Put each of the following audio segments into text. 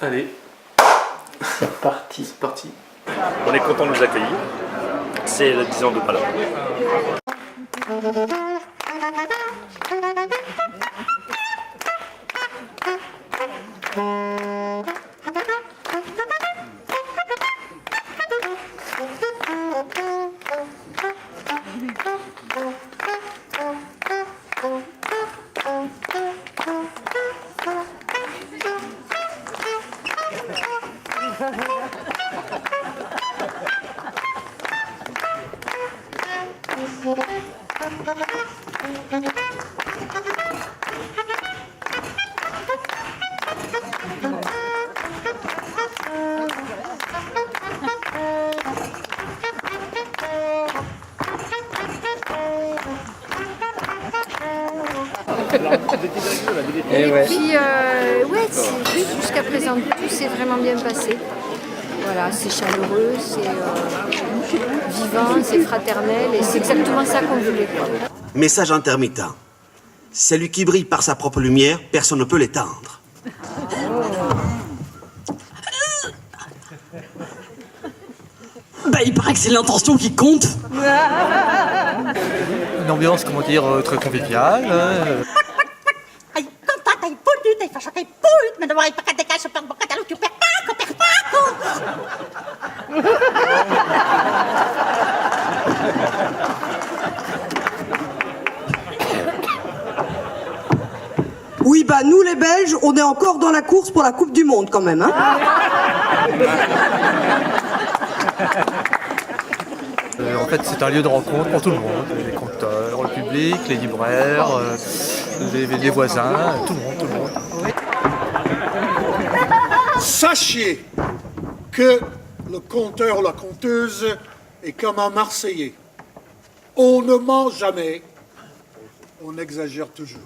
Allez, c'est parti. c'est parti. On est content de vous accueillir. C'est le 10 ans de Palabre. Et puis, ouais, jusqu'à présent, tout s'est vraiment bien passé. Voilà, c'est chaleureux, c'est vivant, c'est fraternel et c'est exactement ça qu'on voulait. Message intermittent. Celui qui brille par sa propre lumière, personne ne peut l'éteindre. Bah, il paraît que c'est l'intention qui compte. Une ambiance, comment dire, très conviviale. Oui, bah nous les Belges, on est encore dans la course pour la Coupe du Monde quand même, hein. En fait, c'est un lieu de rencontre pour tout le monde. Les compteurs, le public, les libraires, les voisins, tout le monde. Sachez que le conteur ou la conteuse est comme un Marseillais. On ne ment jamais, on exagère toujours.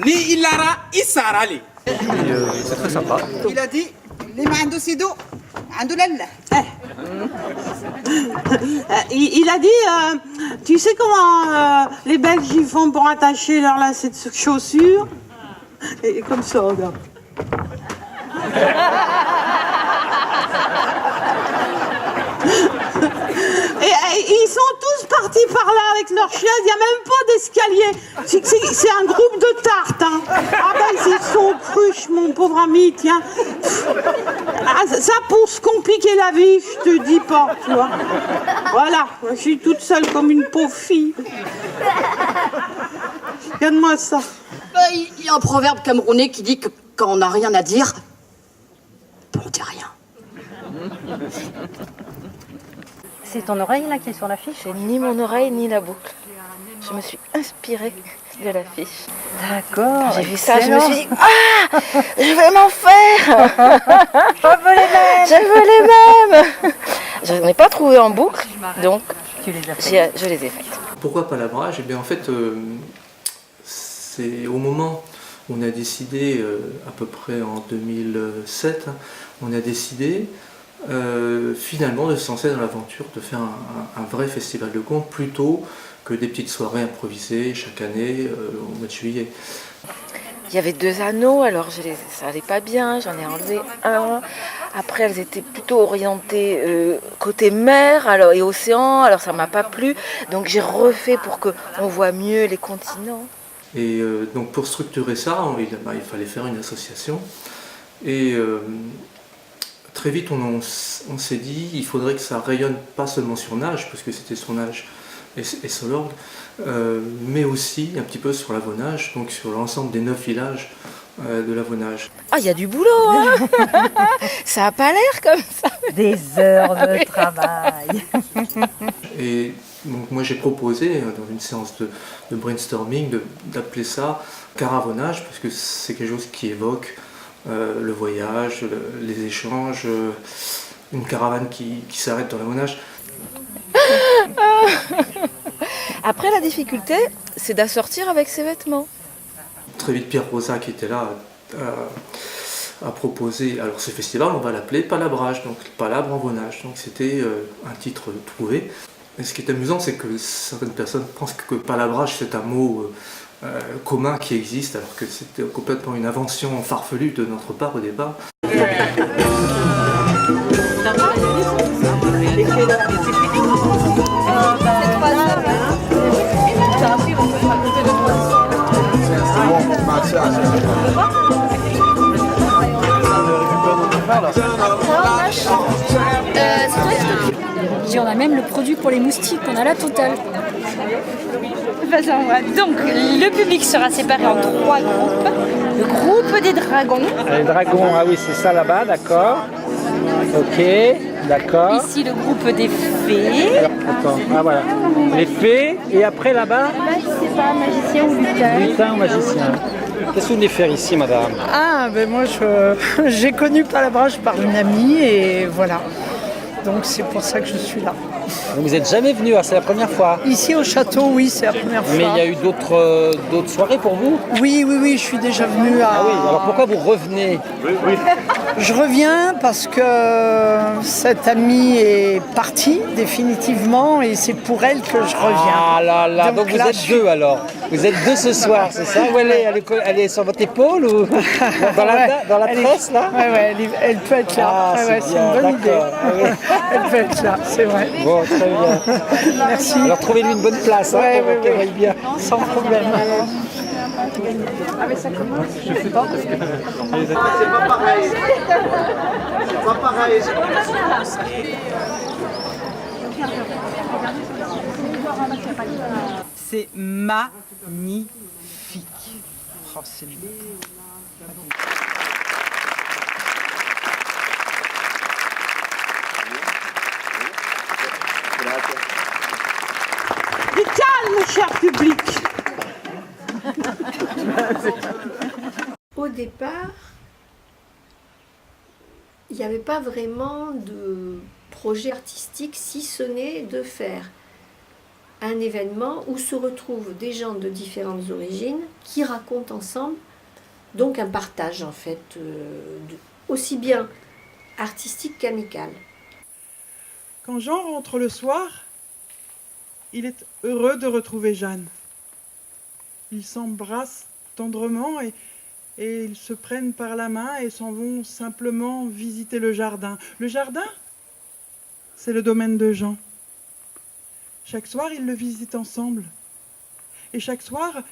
Li Ilara Isarali. C'est très sympa. Il a dit les mains de Sido, Il a dit, tu sais comment les Belges ils font pour attacher leur lacet de chaussures? Et comme ça, regarde. Et ils sont tous partis par là avec leurs chiens, il n'y a même pas d'escalier. C'est un groupe de tartes, hein. Ah ben ils sont cruches, mon pauvre ami, tiens. Ah, ça pour se compliquer la vie, je te dis pas, tu vois. Voilà, je suis toute seule comme une pauvre fille. Regarde-moi ça. Il y a un proverbe camerounais qui dit que quand on n'a rien à dire, on dit rien. C'est ton oreille là qui est sur l'affiche? J'ai ni mon oreille ni la boucle. Je me suis inspirée de l'affiche. D'accord. J'ai vu ça, je me suis dit ah, je vais m'en faire. Je veux les mêmes. Je veux les mêmes. Je n'ai pas trouvé en boucle, donc tu les as faites. Je les ai faites. Pourquoi Palabrage? Eh bien en fait, c'est au moment où on a décidé, à peu près en 2007, on a décidé finalement de se lancer dans l'aventure, de faire un vrai festival de contes plutôt que des petites soirées improvisées chaque année au mois de juillet. Il y avait 2 anneaux, alors ça allait pas bien, j'en ai enlevé un. Après, elles étaient plutôt orientées côté mer et océan, alors ça m'a pas plu. Donc j'ai refait pour qu'on voit mieux les continents. Et donc pour structurer ça, il fallait faire une association. Et très vite, on s'est dit il faudrait que ça rayonne pas seulement sur Nage, parce que c'était sur Nage et Solorgue, mais aussi un petit peu sur l'Avonage, donc sur l'ensemble des 9 villages de l'Avonage. Ah, il y a du boulot, hein. Ça n'a pas l'air comme ça. Des heures de travail. Et donc moi j'ai proposé, dans une séance de brainstorming, d'appeler ça caravonnage, parce que c'est quelque chose qui évoque le voyage, les échanges, une caravane qui s'arrête dans l'Avonage. Après, la difficulté, c'est d'assortir avec ses vêtements. Très vite, Pierre Rosa, qui était là, a proposé, alors ce festival, on va l'appeler Palabrage, donc Palabre en Vonage. Donc c'était un titre trouvé. Et ce qui est amusant, c'est que certaines personnes pensent que Palabrage, c'est un mot commun qui existe, alors que c'était complètement une invention farfelue de notre part au départ. On a même le produit pour les moustiques, on a la totale. Donc le public sera séparé en 3 groupes. Le groupe des dragons. Les dragons, ah oui, c'est ça là-bas, d'accord. Ok, d'accord. Ici le groupe des fées. Alors, attends, ah voilà. Les fées, et après là-bas C'est pas magicien ou lutin. Lutin ou magicien. Qu'est-ce que vous venez faire ici, madame? Ah, ben moi, j'ai connu Palabrache par une amie et voilà. Donc c'est pour ça que je suis là. Donc vous n'êtes jamais venu, c'est la première fois? Ici au château, oui, c'est la première fois. Mais il y a eu d'autres soirées pour vous? Oui, je suis déjà venue à... Ah oui, alors pourquoi vous revenez? Oui. Je reviens parce que cette amie est partie définitivement et c'est pour elle que je reviens. Ah là là, donc vous êtes deux alors? Vous êtes deux ce soir, c'est ça? Où elle est? Elle est sur votre épaule ou dans la tresse là? Oui, elle peut être là. Ah, c'est une bonne idée. Elle peut être là, c'est vrai. Bon, très bien. Merci. Alors trouvez-lui une bonne place, pour qu'elle aille bien. Sans problème. Ah mais ça commence. Je sais pas parce que... C'est pas pareil. C'est pas pareil. C'est magnifique. Oh, c'est Du calme, cher public. Au départ, il n'y avait pas vraiment de projet artistique, si ce n'est de faire un événement où se retrouvent des gens de différentes origines qui racontent ensemble, donc un partage en fait, aussi bien artistique qu'amical. Quand Jean rentre le soir, il est heureux de retrouver Jeanne. Ils s'embrassent tendrement et ils se prennent par la main et s'en vont simplement visiter le jardin. Le jardin, c'est le domaine de Jean. Chaque soir, ils le visitent ensemble. Et chaque soir,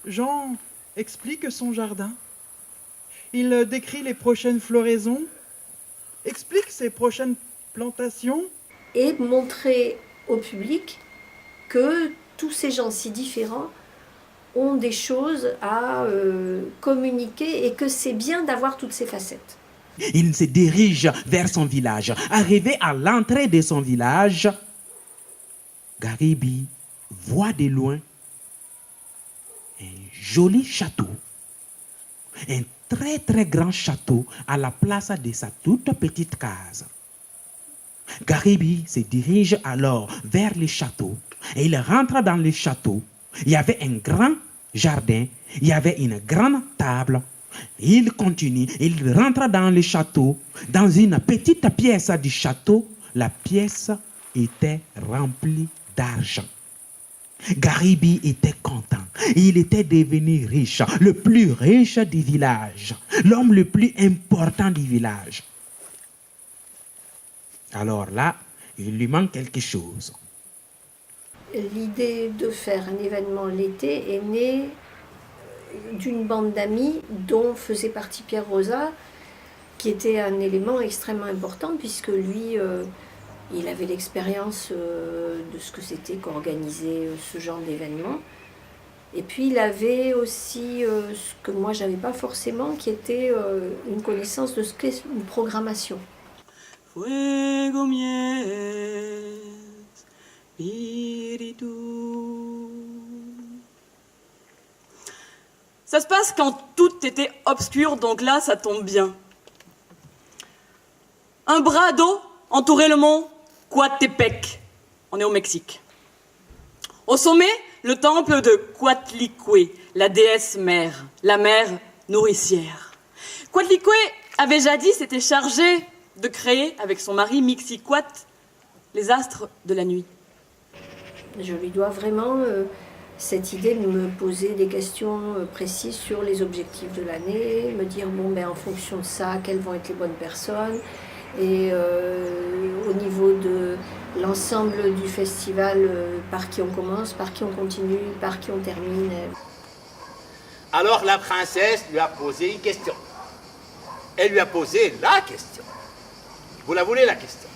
Jean explique son jardin. Il décrit les prochaines floraisons, explique ses prochaines plantations. Et montrer au public que tous ces gens si différents ont des choses à communiquer et que c'est bien d'avoir toutes ces facettes. Il se dirige vers son village. Arrivé à l'entrée de son village, Garibi voit de loin un joli château. Un très très grand château à la place de sa toute petite case. Garibi se dirige alors vers le château et il rentre dans le château. Il y avait un grand jardin, il y avait une grande table. Il continue, il rentre dans le château. Dans une petite pièce du château, la pièce était remplie d'argent. Garibi était content. Il était devenu riche, le plus riche du village, l'homme le plus important du village. Alors là, il lui manque quelque chose. L'idée de faire un événement l'été est née d'une bande d'amis dont faisait partie Pierre Rosa, qui était un élément extrêmement important puisque lui, il avait l'expérience de ce que c'était qu'organiser ce genre d'événement. Et puis il avait aussi ce que moi j'avais pas forcément, qui était une connaissance de ce qu'est une programmation. Fuego miel, espíritu. Ça se passe quand tout était obscur, donc là, ça tombe bien. Un bras d'eau entourait le mont Coatepec. On est au Mexique. Au sommet, le temple de Coatlicue, la déesse mère, la mère nourricière. Coatlicue avait jadis été chargée de créer, avec son mari Mixiquat, les astres de la nuit. Je lui dois vraiment cette idée de me poser des questions précises sur les objectifs de l'année, me dire bon ben en fonction de ça, quelles vont être les bonnes personnes, et au niveau de l'ensemble du festival, par qui on commence, par qui on continue, par qui on termine. Alors la princesse lui a posé une question. Elle lui a posé la question. Vous la voulez, la question?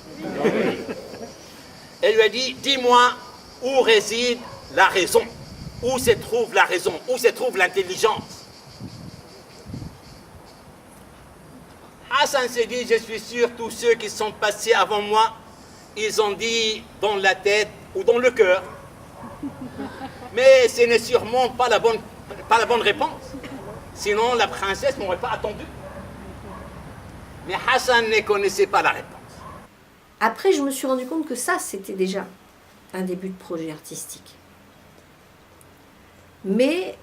Elle lui a dit, dis-moi où réside la raison, où se trouve la raison, où se trouve l'intelligence. Hassan s'est dit, je suis sûr, tous ceux qui sont passés avant moi, ils ont dit dans la tête ou dans le cœur. Mais ce n'est sûrement pas la bonne réponse. Sinon, la princesse n'aurait pas attendu. Mais Hassan ne connaissait pas la réponse. Après, je me suis rendu compte que ça, c'était déjà un début de projet artistique. Mais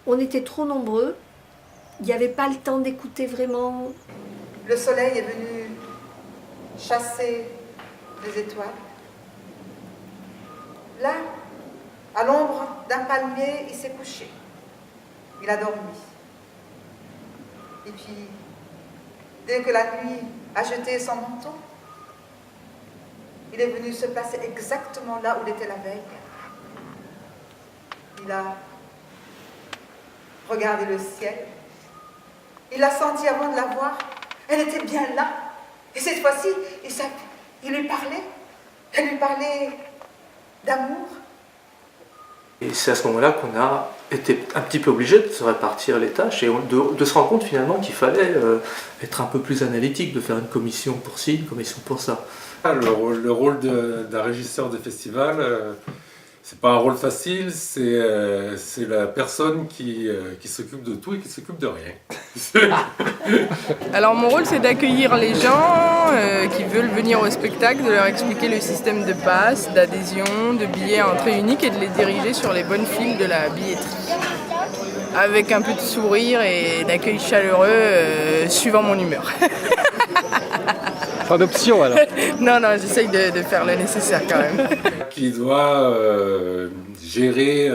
on était trop nombreux. Il n'y avait pas le temps d'écouter vraiment. Le soleil est venu chasser les étoiles. Là, à l'ombre d'un palmier, il s'est couché. Il a dormi. Et puis, dès que la nuit a jeté son manteau, il est venu se placer exactement là où il était la veille. Il a regardé le ciel. Il l'a sentie avant de la voir. Elle était bien là. Et cette fois-ci, il lui parlait. Elle lui parlait d'amour. Et c'est à ce moment-là qu'on a été un petit peu obligé de se répartir les tâches et de se rendre compte finalement qu'il fallait être un peu plus analytique, de faire une commission pour ci, une commission pour ça. Le rôle d'un régisseur de festival, c'est pas un rôle facile, c'est la personne qui s'occupe de tout et qui s'occupe de rien. Alors mon rôle c'est d'accueillir les gens qui veulent venir au spectacle, de leur expliquer le système de passe, d'adhésion, de billets à entrée unique et de les diriger sur les bonnes files de la billetterie. Avec un peu de sourire et d'accueil chaleureux suivant mon humeur. Pas d'option alors? Non, j'essaye de faire le nécessaire quand même. Qui doit gérer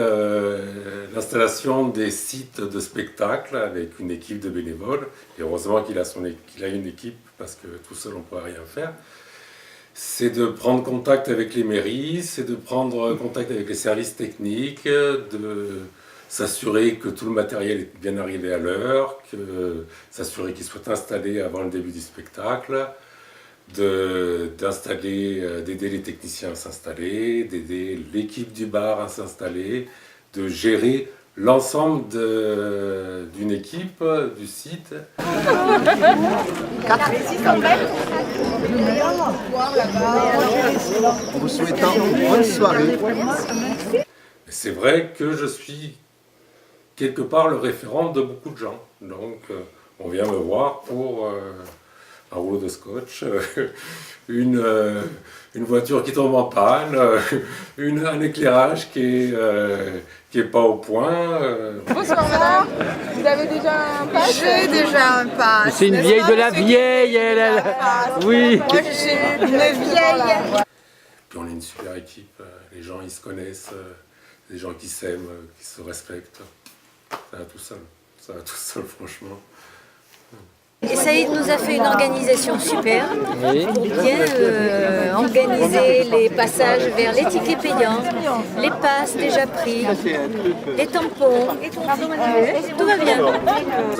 l'installation des sites de spectacle avec une équipe de bénévoles. Et heureusement qu'il a une équipe parce que tout seul on ne pourrait rien faire. C'est de prendre contact avec les mairies, c'est de prendre contact avec les services techniques, de s'assurer que tout le matériel est bien arrivé à l'heure, s'assurer qu'il soit installé avant le début du spectacle, d'aider les techniciens à s'installer, d'aider l'équipe du bar à s'installer, de gérer l'ensemble d'une équipe du site. En vous souhaitant une bonne soirée. C'est vrai que je suis quelque part le référent de beaucoup de gens. Donc on vient me voir pour un rouleau de scotch, une voiture qui tombe en panne, un éclairage qui est pas au point. Bonsoir madame, vous avez déjà un pass? J'ai déjà un pass. C'est une vieille de la vieille, elle. Oui. Moi je suis une vieille. Puis on est une super équipe, les gens ils se connaissent, des gens qui s'aiment, qui se respectent. Ça va tout seul franchement. Et Saïd nous a fait une organisation super pour bien organiser les passages vers les tickets payants, les passes déjà pris, les tampons, tout va bien.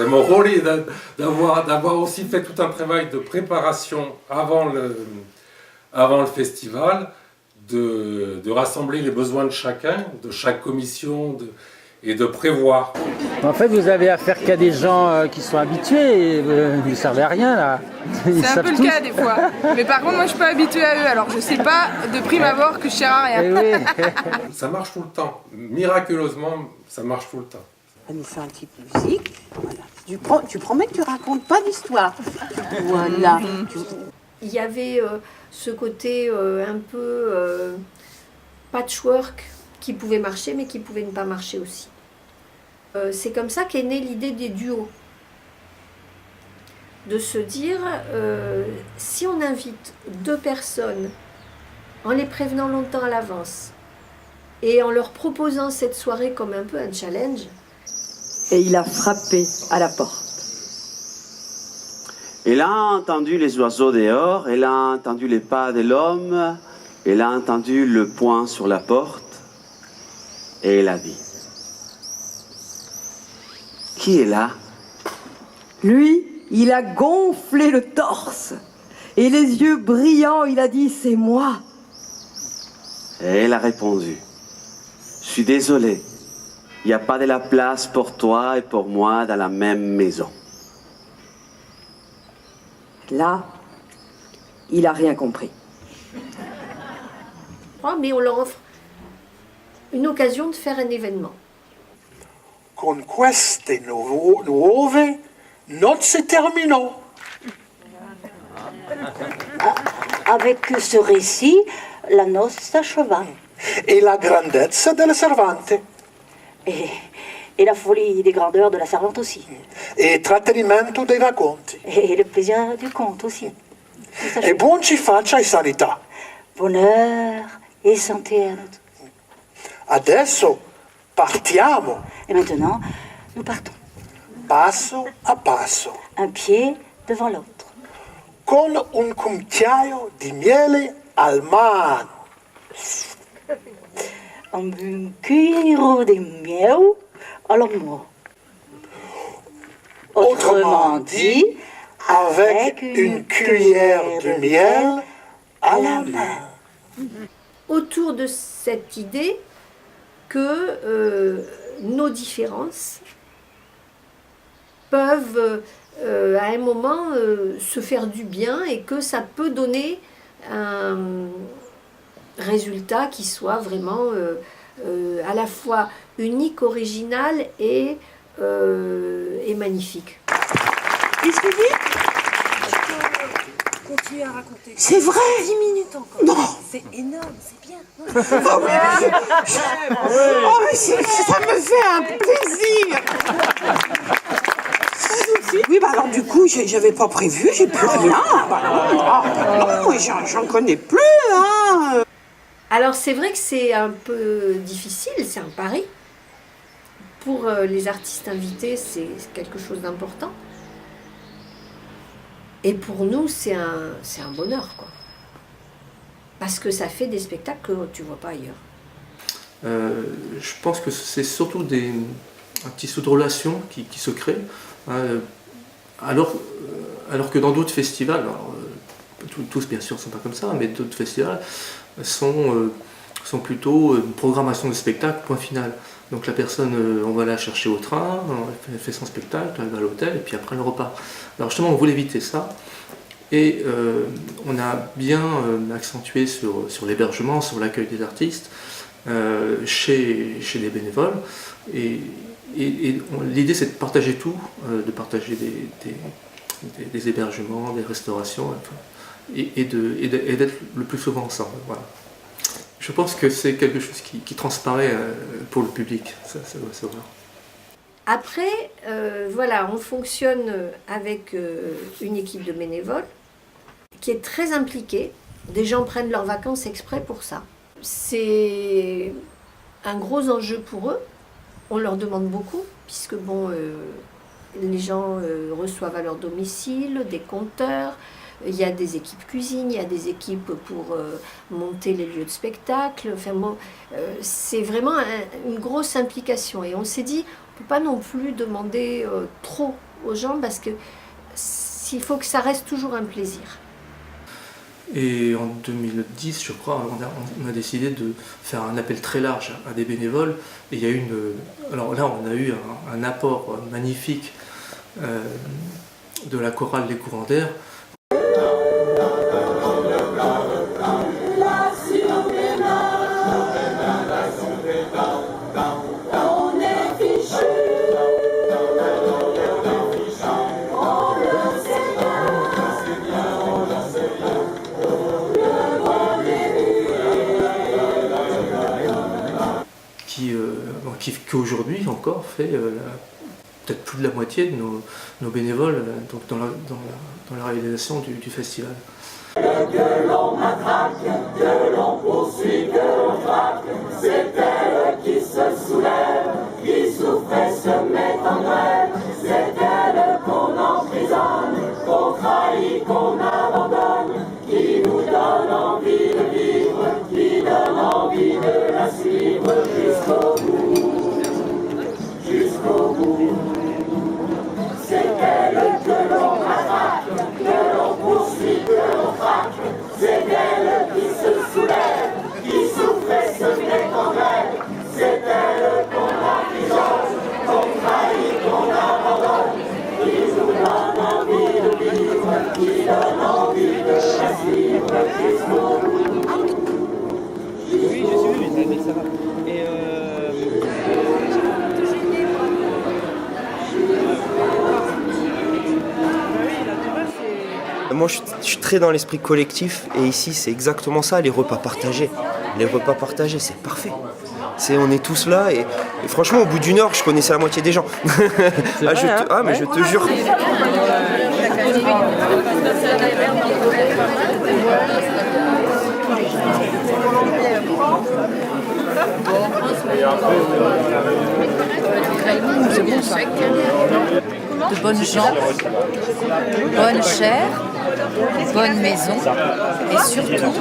Mon rôle est d'avoir aussi fait tout un travail de préparation avant le festival, de rassembler les besoins de chacun, de chaque commission, et de prévoir. En fait, vous avez affaire qu'à des gens qui sont habitués et vous ne servez à rien là. C'est un peu le cas des fois. Mais par contre, moi je suis pas habituée à eux, alors je sais pas de prime abord que je sers à rien. Oui. Ça marche tout le temps. Miraculeusement, ça marche tout le temps. Elle nous fait un petit musique. Voilà. Tu promets que tu racontes pas d'histoire. Voilà. Il y avait ce côté un peu patchwork qui pouvait marcher mais qui pouvait ne pas marcher aussi. C'est comme ça qu'est née l'idée des duos. De se dire, si on invite 2 personnes en les prévenant longtemps à l'avance, Et en leur proposant cette soirée comme un peu un challenge. Et il a frappé à la porte. Elle a entendu les oiseaux dehors, elle a entendu les pas de l'homme, elle a entendu le poing sur la porte, et elle a dit: qui est là? Lui, il a gonflé le torse. Et les yeux brillants, il a dit: c'est moi. Et elle a répondu: je suis désolé, il n'y a pas de la place pour toi et pour moi dans la même maison. Là, il a rien compris. Mais on leur offre une occasion de faire un événement. Con queste nuove nozze terminò. Avec ce récit, la noce s'acheva. Et la grandezza della servante. Et la folie des grandeurs de la servante aussi. E il trattenimento dei racconti. Et le plaisir du conte aussi. E buon ci faccia e sanità. Bonheur et santé à nous tous. Adesso partiamo. Et maintenant, nous partons. Passo a passo. Un pied devant l'autre. Con un cucchiaio di miele al mano. Un cuillère de miel à la main. Autrement dit, avec une cuillère de miel à la main. Autour de cette idée que nos différences peuvent à un moment se faire du bien et que ça peut donner un résultat qui soit vraiment à la fois unique, original et magnifique. Qu'est-ce que tu dis? Continuez à raconter. C'est vrai? 10 minutes encore. Non. C'est énorme, c'est bien. Oh, mais ça me fait un plaisir. Oui, bah alors du coup, j'avais pas prévu, j'ai plus rien. Non, j'en connais plus, hein. Alors c'est vrai que c'est un peu difficile, c'est un pari. Pour les artistes invités, c'est quelque chose d'important. Et pour nous, c'est un bonheur, quoi. Parce que ça fait des spectacles que tu vois pas ailleurs. Je pense que c'est surtout un petit saut de relation qui se crée. Alors que dans d'autres festivals, alors, tous bien sûr ne sont pas comme ça, mais d'autres festivals sont plutôt une programmation de spectacle, point final. Donc la personne, on va la chercher au train, elle fait son spectacle, elle va à l'hôtel et puis après elle repart. Alors justement on voulait éviter ça et on a bien accentué sur l'hébergement, sur l'accueil des artistes, chez les bénévoles et l'idée c'est de partager tout, de partager des hébergements, des restaurations et d'être le plus souvent ensemble. Voilà. Je pense que c'est quelque chose qui transparaît pour le public, ça doit se voir. Après, voilà, on fonctionne avec une équipe de bénévoles qui est très impliquée. Des gens prennent leurs vacances exprès pour ça. C'est un gros enjeu pour eux. On leur demande beaucoup, puisque bon, les gens reçoivent à leur domicile des compteurs. Il y a des équipes cuisine, il y a des équipes pour monter les lieux de spectacle. Enfin, bon, c'est vraiment une grosse implication. Et on s'est dit, on ne peut pas non plus demander trop aux gens parce que il faut que ça reste toujours un plaisir. Et en 2010, je crois, on a décidé de faire un appel très large à des bénévoles. Et il y a eu alors là, on a eu un apport magnifique de la chorale Les Courants d'Air. Qui aujourd'hui encore fait peut-être plus de la moitié de nos bénévoles donc dans la réalisation du festival. Que l'on matraque, que l'on poursuit, que l'on traque, c'est elle qui se soulève, qui souffre et se met en grève, c'est elle qu'on emprisonne, qu'on trahit, qu'on abandonne, qui nous donne envie de vivre, qui donne envie de la suivre jusqu'au bout, jusqu'au bout. C'est elle que l'on matraque, que l'on poursuit, que l'on traque. C'est elle qui se soulève, qui souffre et se met en grève. C'est elle qu'on emprisonne, qu'on trahit, qu'on abandonne. Qui nous donne envie de vivre, qui donne envie de la suivre jusqu'au bout. Oui, je suis venu, mais ça va. Et moi, je suis très dans l'esprit collectif et ici, c'est exactement ça, les repas partagés. Les repas partagés, c'est parfait. On est tous là et franchement, au bout d'une heure, je connaissais la moitié des gens. Mais je te jure. De bonnes gens, bonne chair, bonne maison et surtout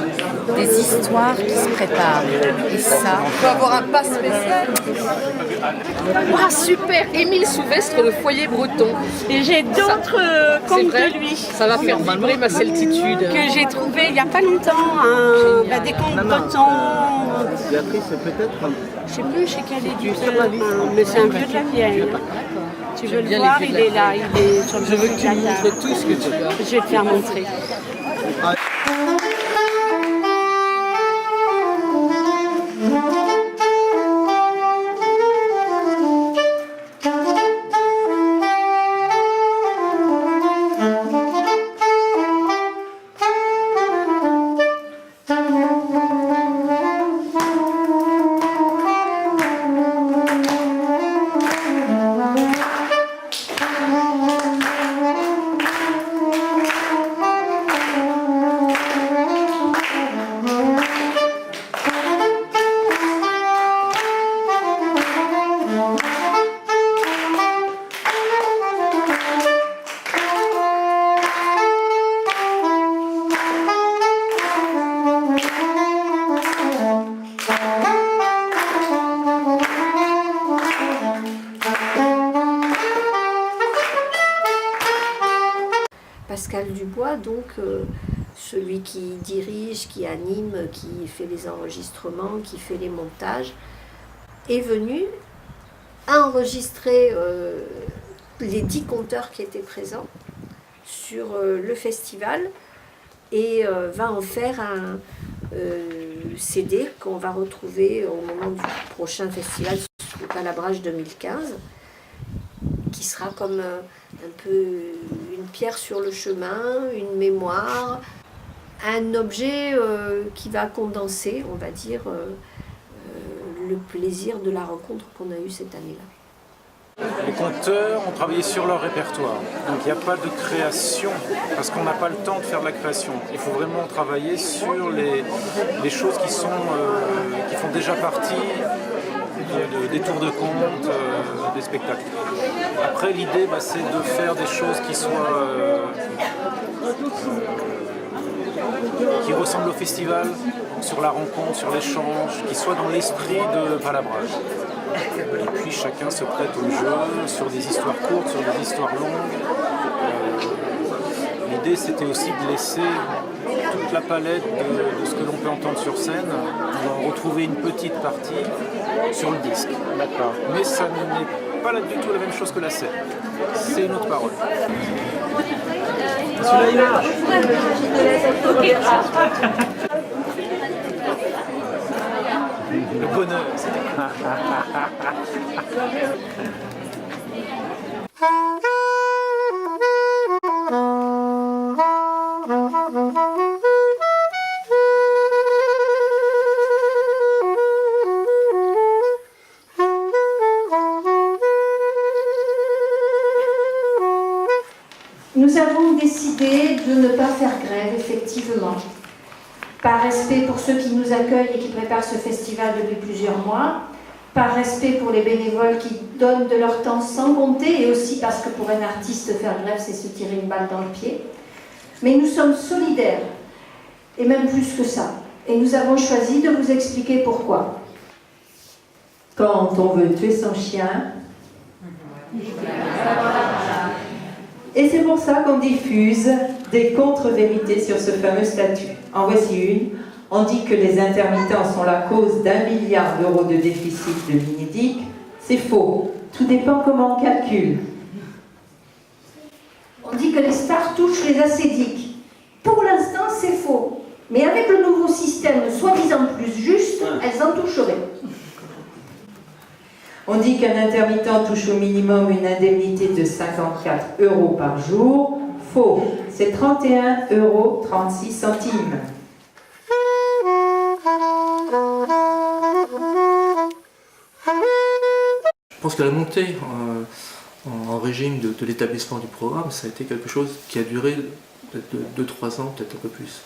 des histoires qui se préparent. Et ça, il faut avoir un pas spécial. Ah super, Émile Souvestre, le foyer breton. Et j'ai d'autres contes de lui. Ça va faire vibrer ma certitude. Que j'ai trouvé il n'y a pas longtemps, des contes bretons. Béatrice, peut-être. Je ne sais plus chez quel éditeur, mais c'est un vieux de la vieille. Tu veux le voir, il est là, il est sur le Je veux que tu me montres tout ce que tu as. Je vais te faire montrer. Pascal Dubois, donc celui qui dirige, qui anime, qui fait les enregistrements, qui fait les montages, est venu enregistrer les 10 conteurs qui étaient présents sur le festival et va en faire un CD qu'on va retrouver au moment du prochain festival, le Calabrage 2015, qui sera comme un peu une pierre sur le chemin, une mémoire, un objet qui va condenser, on va dire, le plaisir de la rencontre qu'on a eue cette année-là. Les conteurs ont travaillé sur leur répertoire, donc il n'y a pas de création, parce qu'on n'a pas le temps de faire de la création. Il faut vraiment travailler sur les choses qui font déjà partie des tours de compte, des spectacles. Après, l'idée, c'est de faire des choses qui ressemblent au festival, sur la rencontre, sur l'échange, qui soient dans l'esprit de Palabrage. Et puis chacun se prête au jeu, sur des histoires courtes, sur des histoires longues. L'idée, c'était aussi de laisser toute la palette de ce que l'on peut entendre sur scène, on va retrouver une petite partie sur le disque. D'accord. Mais ça n'est pas du tout la même chose que la scène. C'est une autre parole. Le bonheur, c'était... grève, effectivement. Par respect pour ceux qui nous accueillent et qui préparent ce festival depuis plusieurs mois, par respect pour les bénévoles qui donnent de leur temps sans compter, et aussi parce que pour un artiste, faire grève, c'est se tirer une balle dans le pied. Mais nous sommes solidaires, et même plus que ça. Et nous avons choisi de vous expliquer pourquoi. Quand on veut tuer son chien, et c'est pour ça qu'on diffuse des contre-vérités sur ce fameux statut. En voici une. On dit que les intermittents sont la cause d'1 milliard d'euros de déficit de l'Unédic. C'est faux. Tout dépend comment on calcule. On dit que les stars touchent les ascédiques. Pour l'instant, c'est faux. Mais avec le nouveau système, soi-disant plus juste, elles en toucheraient. On dit qu'un intermittent touche au minimum une indemnité de 54 € par jour. Faux. C'est 31,36 €. Je pense que la montée en régime de l'établissement du programme, ça a été quelque chose qui a duré peut-être 2-3 ans, peut-être un peu plus.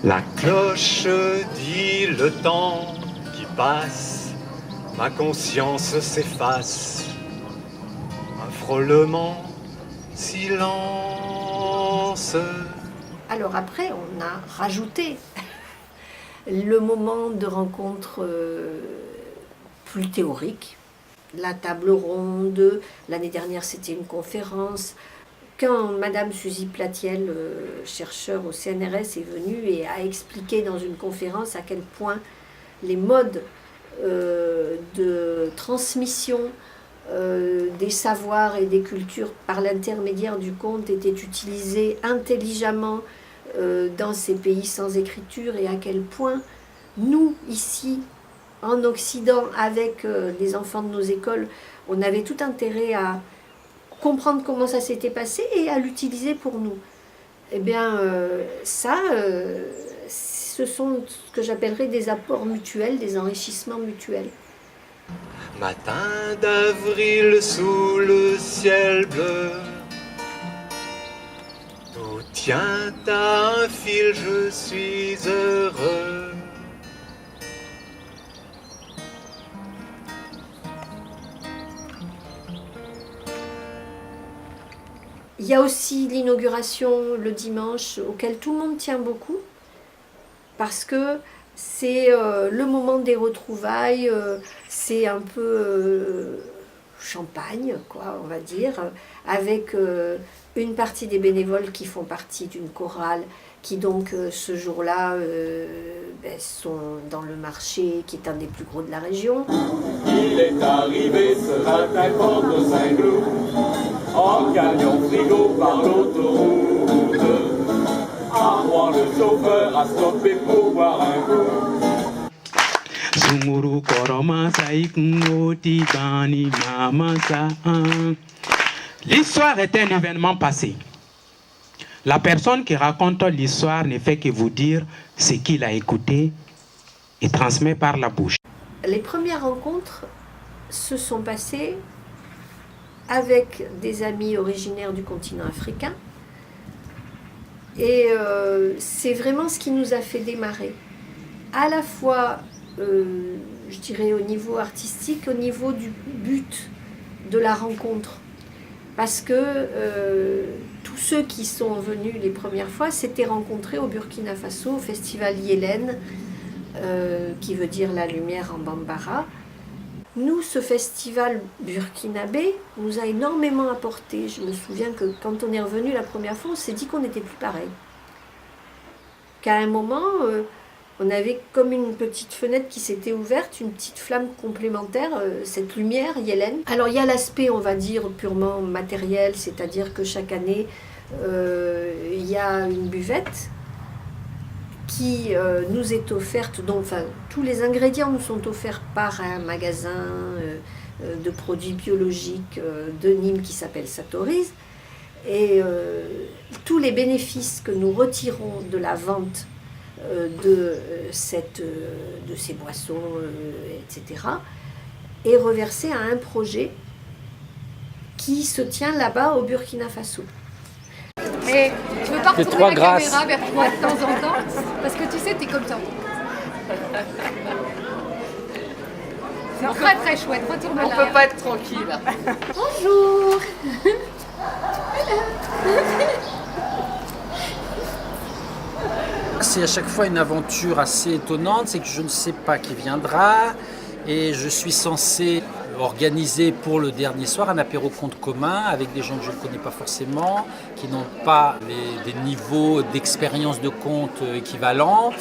La cloche dit le temps qui passe, ma conscience s'efface, un frôlement, silence. Alors après, on a rajouté le moment de rencontre plus théorique, la table ronde. L'année dernière, c'était une conférence. Quand Madame Suzy Platiel, chercheur au CNRS, est venue et a expliqué dans une conférence à quel point les modes de transmission des savoirs et des cultures par l'intermédiaire du conte étaient utilisés intelligemment dans ces pays sans écriture, et à quel point nous, ici, en Occident, avec les enfants de nos écoles, on avait tout intérêt à comprendre comment ça s'était passé et à l'utiliser pour nous. Eh bien, ce sont ce que j'appellerais des apports mutuels, des enrichissements mutuels. Matin d'avril sous le ciel bleu, tout tient à un fil, je suis heureux. Il y a aussi l'inauguration le dimanche, auquel tout le monde tient beaucoup, parce que c'est le moment des retrouvailles, c'est un peu champagne, quoi, on va dire, avec une partie des bénévoles qui font partie d'une chorale, qui donc ce jour-là sont dans le marché, qui est un des plus gros de la région. Il est arrivé ce matin Porte Saint-Cloud, en camion frigo par l'autoroute. À moi le chauffeur a stoppé pour boire un coup. L'histoire est un événement passé. La personne qui raconte l'histoire ne fait que vous dire ce qu'il a écouté et transmet par la bouche. Les premières rencontres se sont passées avec des amis originaires du continent africain, et c'est vraiment ce qui nous a fait démarrer, à la fois je dirais au niveau artistique, au niveau du but de la rencontre, parce que tous ceux qui sont venus les premières fois s'étaient rencontrés au Burkina Faso, au festival Yélène, qui veut dire la lumière en bambara. Nous, ce festival burkinabé nous a énormément apporté. Je me souviens que quand on est revenu la première fois, on s'est dit qu'on n'était plus pareil. Qu'à un moment, on avait comme une petite fenêtre qui s'était ouverte, une petite flamme complémentaire, cette lumière, Yélène. Alors il y a l'aspect, on va dire, purement matériel, c'est-à-dire que chaque année, il y a une buvette qui nous est offerte, donc enfin, tous les ingrédients nous sont offerts par un magasin de produits biologiques de Nîmes qui s'appelle Satoriz, et tous les bénéfices que nous retirons de la vente de ces boissons, etc., est reversé à un projet qui se tient là-bas au Burkina Faso. Et tu veux pas Les retourner trois la grâces. caméra vers toi de temps en temps? Parce que tu sais, t'es comme ça. C'est très très chouette, retourne là. On peut pas être tranquille. Bonjour. C'est à chaque fois une aventure assez étonnante, c'est que je ne sais pas qui viendra et je suis censé organiser pour le dernier soir un apéro conte commun avec des gens que je ne connais pas forcément, qui n'ont pas des niveaux d'expérience de conte équivalents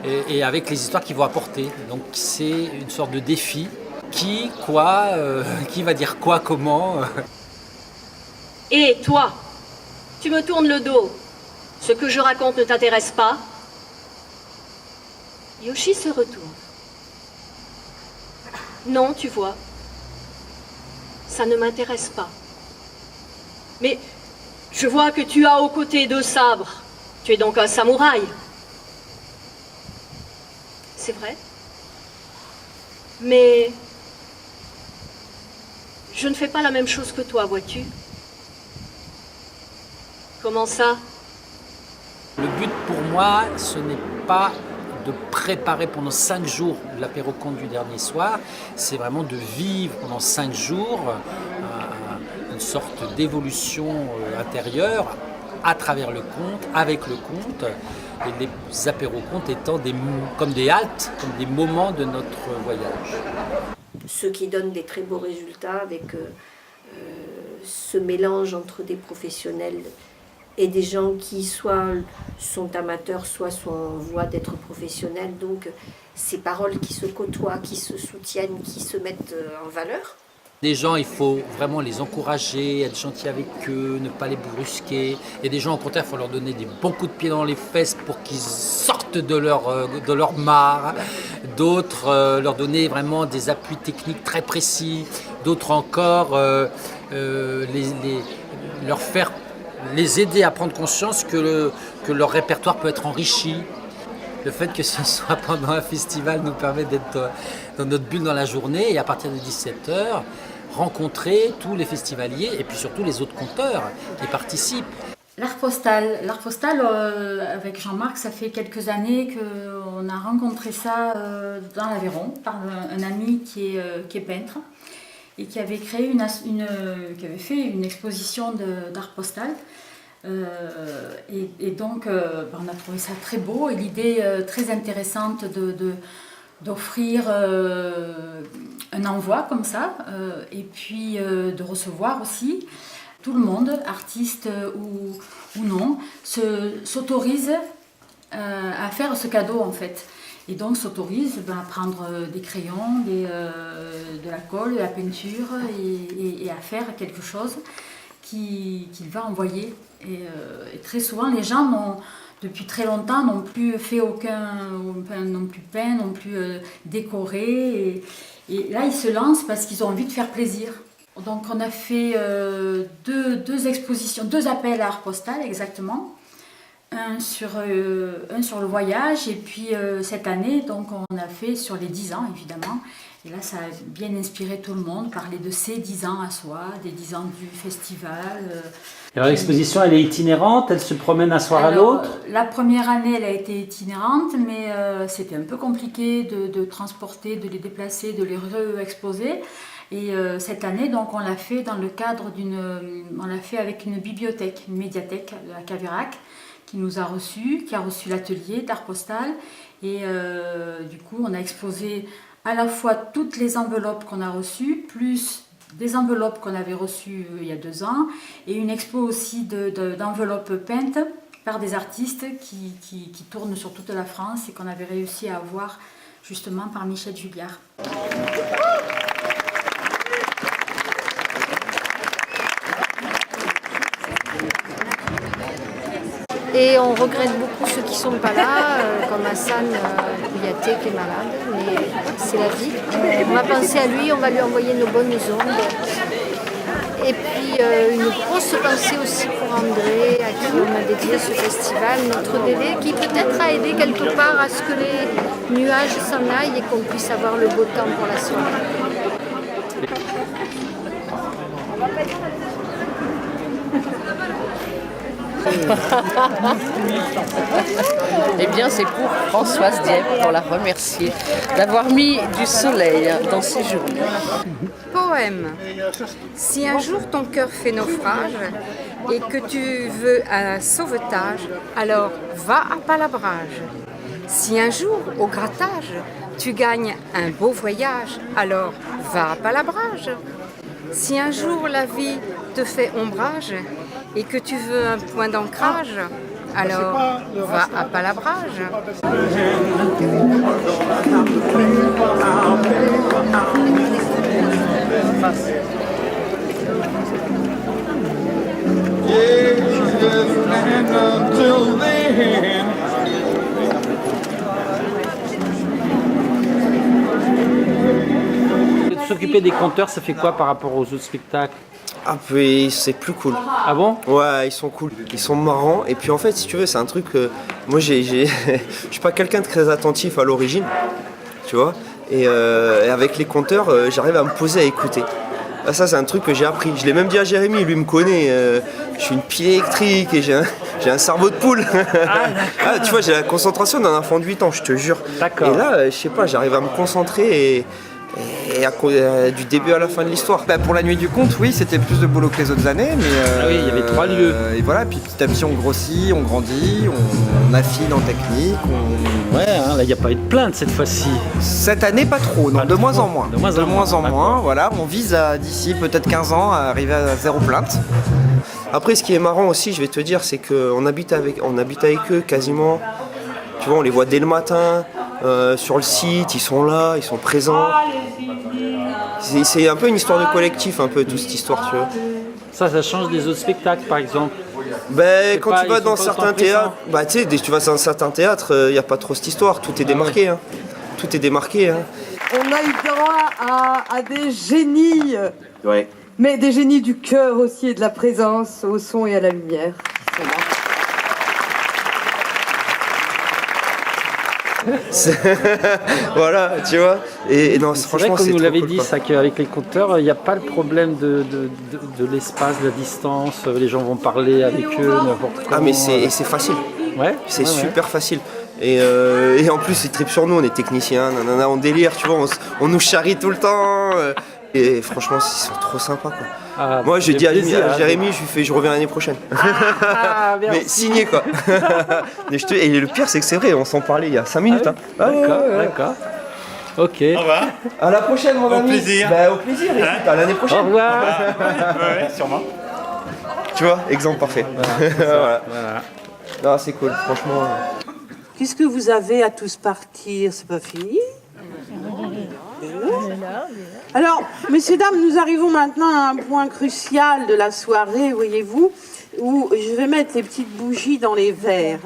et avec les histoires qu'ils vont apporter. Donc c'est une sorte de défi. Qui, quoi, qui va dire quoi, comment Et toi, tu me tournes le dos. Ce que je raconte ne t'intéresse pas? Yoshi se retourne. Non, tu vois, ça ne m'intéresse pas. Mais je vois que tu as aux côtés deux sabres. Tu es donc un samouraï. C'est vrai? Mais je ne fais pas la même chose que toi, vois-tu? Comment ça? Le but pour moi, ce n'est pas de préparer pendant 5 jours l'apéro conte du dernier soir, c'est vraiment de vivre pendant 5 jours une sorte d'évolution intérieure à travers le conte, avec le conte, et les apéros contes étant comme des haltes, comme des moments de notre voyage. Ce qui donne des très beaux résultats avec ce mélange entre des professionnels et des gens qui soit sont amateurs, soit sont en voie d'être professionnels. Donc ces paroles qui se côtoient, qui se soutiennent, qui se mettent en valeur. Des gens, il faut vraiment les encourager, être gentil avec eux, ne pas les brusquer. Et des gens, au contraire, il faut leur donner des bons coups de pied dans les fesses pour qu'ils sortent de leur mare. D'autres, leur donner vraiment des appuis techniques très précis. D'autres encore, les aider à prendre conscience que leur répertoire peut être enrichi. Le fait que ce soit pendant un festival nous permet d'être dans notre bulle dans la journée et à partir de 17h, rencontrer tous les festivaliers et puis surtout les autres conteurs qui participent. L'art postal, avec Jean-Marc, ça fait quelques années qu'on a rencontré ça dans l'Aveyron par un ami qui est peintre et qui avait créé qui avait fait une exposition d'art postal. Et donc on a trouvé ça très beau et l'idée très intéressante d'offrir un envoi comme ça et puis de recevoir aussi. Tout le monde, artiste ou non, s'autorise à faire ce cadeau en fait. Et donc s'autorise à prendre des crayons, de la colle, de la peinture et à faire quelque chose qu'il va envoyer. Et très souvent, les gens depuis très longtemps n'ont plus fait n'ont plus peint, n'ont plus décoré. Et là, ils se lancent parce qu'ils ont envie de faire plaisir. Donc on a fait deux expositions, 2 appels à art postal exactement. Un sur le voyage et puis cette année, donc on a fait sur les 10 ans évidemment. Et là, ça a bien inspiré tout le monde, parler de ses 10 ans à soi, des 10 ans du festival. Alors l'exposition, elle est itinérante, elle se promène d'un soir à l'autre? La première année, elle a été itinérante, mais c'était un peu compliqué de transporter, de les déplacer, de les re-exposer. Et cette année, donc, on l'a fait dans le cadre on l'a fait avec une bibliothèque, une médiathèque de la Caveyrac, qui nous a reçus, qui a reçu l'atelier d'art postal. Et du coup, on a exposé à la fois toutes les enveloppes qu'on a reçues, plus des enveloppes qu'on avait reçues il y a 2 ans, et une expo aussi d'enveloppes peintes par des artistes qui tournent sur toute la France et qu'on avait réussi à avoir justement par Michel Julliard. Et on regrette beaucoup ceux qui ne sont pas là, comme Hassan Kouyaté qui est malade, mais c'est la vie. On va penser à lui, on va lui envoyer nos bonnes ondes. Et puis une grosse pensée aussi pour André, à qui on a dédié ce festival, notre bébé, qui peut-être a aidé quelque part à ce que les nuages s'en aillent et qu'on puisse avoir le beau temps pour la soirée. Eh bien, c'est pour Françoise Dieppe, pour la remercier d'avoir mis du soleil dans ses journées. Poème. Si un jour ton cœur fait naufrage et que tu veux un sauvetage, alors va à Palabrage. Si un jour, au grattage, tu gagnes un beau voyage, alors va à Palabrage. Si un jour la vie te fait ombrage et que tu veux un point d'ancrage, alors va à Palabrage. S'occuper des compteurs, ça fait quoi par rapport aux autres spectacles? Ah, puis c'est plus cool. Ah bon? Ouais, ils sont cool, ils sont marrants. Et puis en fait, si tu veux, c'est un truc. Moi, je suis pas quelqu'un de très attentif à l'origine, tu vois. Et avec les compteurs, j'arrive à me poser à écouter. Ah, ça, c'est un truc que j'ai appris. Je l'ai même dit à Jérémy, lui me connaît. Je suis une pile électrique et j'ai un cerveau de poule. Ah, tu vois, j'ai la concentration d'un enfant de 8 ans, je te jure. D'accord. Et là, je sais pas, j'arrive à me concentrer et du début à la fin de l'histoire. Bah pour la nuit du conte, oui, c'était plus de boulot que les autres années, mais ah oui, il y avait 3 lieux. Et voilà, puis petit à petit on grossit, on grandit, on affine en technique. Ouais, hein, là il n'y a pas eu de plainte cette fois-ci. Cette année pas trop, non, de moins en moins. De moins en moins, voilà, on vise d'ici peut-être 15 ans à arriver à 0 plainte. Après, ce qui est marrant aussi, je vais te dire, c'est qu'on habite avec eux quasiment. Tu vois, on les voit dès le matin. Sur le site, ils sont là, ils sont présents. C'est un peu une histoire de collectif, un peu toute cette histoire, tu vois. Ça change des autres spectacles, par exemple. Ben, quand tu vas dans certains théâtres, bah tu sais, tu vas dans certains théâtres, il n'y a pas trop cette histoire, tout est démarqué, hein. Tout est démarqué, hein. On a eu droit à des génies, Ouais. mais des génies du cœur aussi et de la présence au son et à la lumière. Voilà, tu vois. Et non, c'est franchement, vrai, comme c'est vous trop l'avez cool, dit, quoi. ça qu'avec les compteurs, il n'y a pas le problème de l'espace, de la distance. Les gens vont parler avec eux, n'importe comment. Ah, mais c'est facile. Ouais. C'est ouais, super facile. Et en plus, ils tripent sur nous, on est techniciens, nanana, on délire, tu vois, on nous charrie tout le temps. Et franchement, ils sont trop sympas, quoi. Ah, moi, je dis à plaisir, Jérémy, je reviens l'année prochaine. Mais signé, quoi. Mais et le pire, c'est que c'est vrai, on s'en parlait il y a 5 minutes. Ah oui, hein. d'accord, d'accord. Ok. Au revoir. À la prochaine, mon ami. Au plaisir. Bah, au plaisir, écoute, à l'année prochaine. Au revoir. Ouais, sûrement. Tu vois, exemple parfait. Voilà. Non, c'est cool, franchement. Qu'est-ce que vous avez à tous partir? C'est pas fini? Alors, messieurs, dames, nous arrivons maintenant à un point crucial de la soirée, voyez-vous, où je vais mettre les petites bougies dans les verres.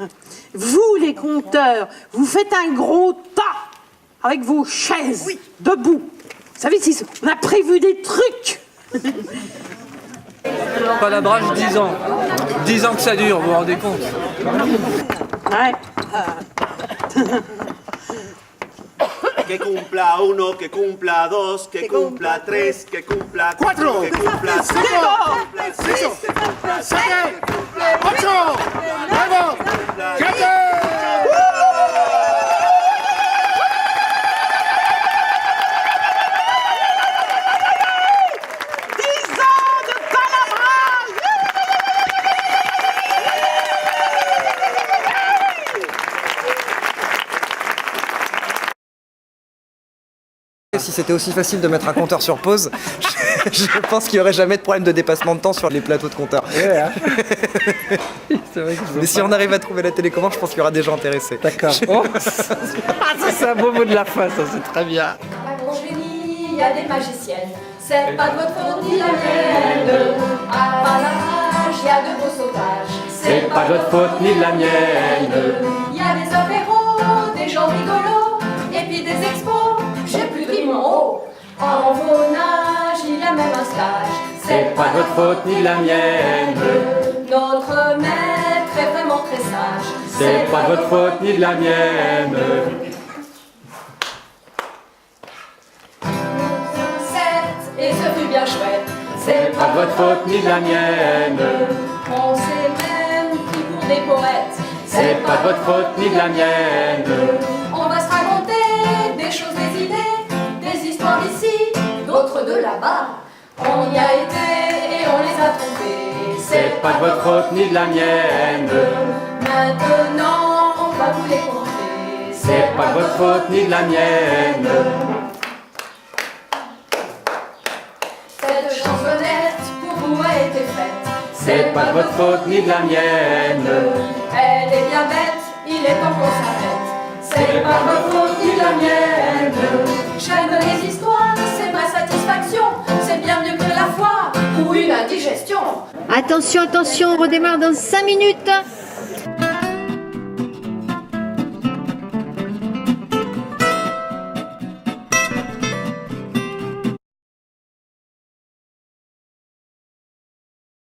Vous, les compteurs, vous faites un gros tas avec vos chaises debout. Vous savez, on a prévu des trucs. Palabrage, 10 ans. 10 ans que ça dure, vous vous rendez compte? Ouais. Que cumpla 1, que cumpla 2, que cumpla 3, que cumpla 4, que cumpla 5, que cumpla 6, que cumpla 7, que cumpla 8, 9, 10. Si c'était aussi facile de mettre un compteur sur pause, je pense qu'il n'y aurait jamais de problème de dépassement de temps sur les plateaux de compteurs. Ouais, hein. C'est vrai que mais si on arrive à trouver la télécommande, je pense qu'il y aura des gens intéressés. D'accord. Oh, ça, c'est un beau mot de la fin, ça, c'est très bien. À mon génie, il y a des magiciennes. C'est pas de votre faute ni la mienne. À Palabrage, il y a de beaux sauvages. C'est pas de votre faute ni de la mienne. Il y a des apéros, des gens rigolos, et puis des expos. J'ai plus de mots. En vos nages, il y a même un stage. C'est pas de votre faute ni de la mienne. Notre maître est vraiment très sage. C'est pas de votre faute ni de la mienne. Certes, et ce fut bien chouette. C'est pas de votre faute ni de la mienne. On s'est même pris les poètes. C'est pas de votre faute ni de la mienne. On va se raconter des choses, des idées, des histoires d'ici, d'autres de là-bas. On y a été et on les a trouvées. C'est pas de votre faute ni de la mienne. Maintenant, on va vous les conter. C'est pas de votre faute ni de la mienne. Cette chansonnette pour vous a été faite. C'est pas de votre faute ni de la mienne. Elle est bien bête, il est temps qu'on s'arrête. C'est pas votre faute ni de la mienne. J'aime les histoires, c'est ma satisfaction. C'est bien mieux que la foi ou une indigestion. Attention, attention, on redémarre dans 5 minutes.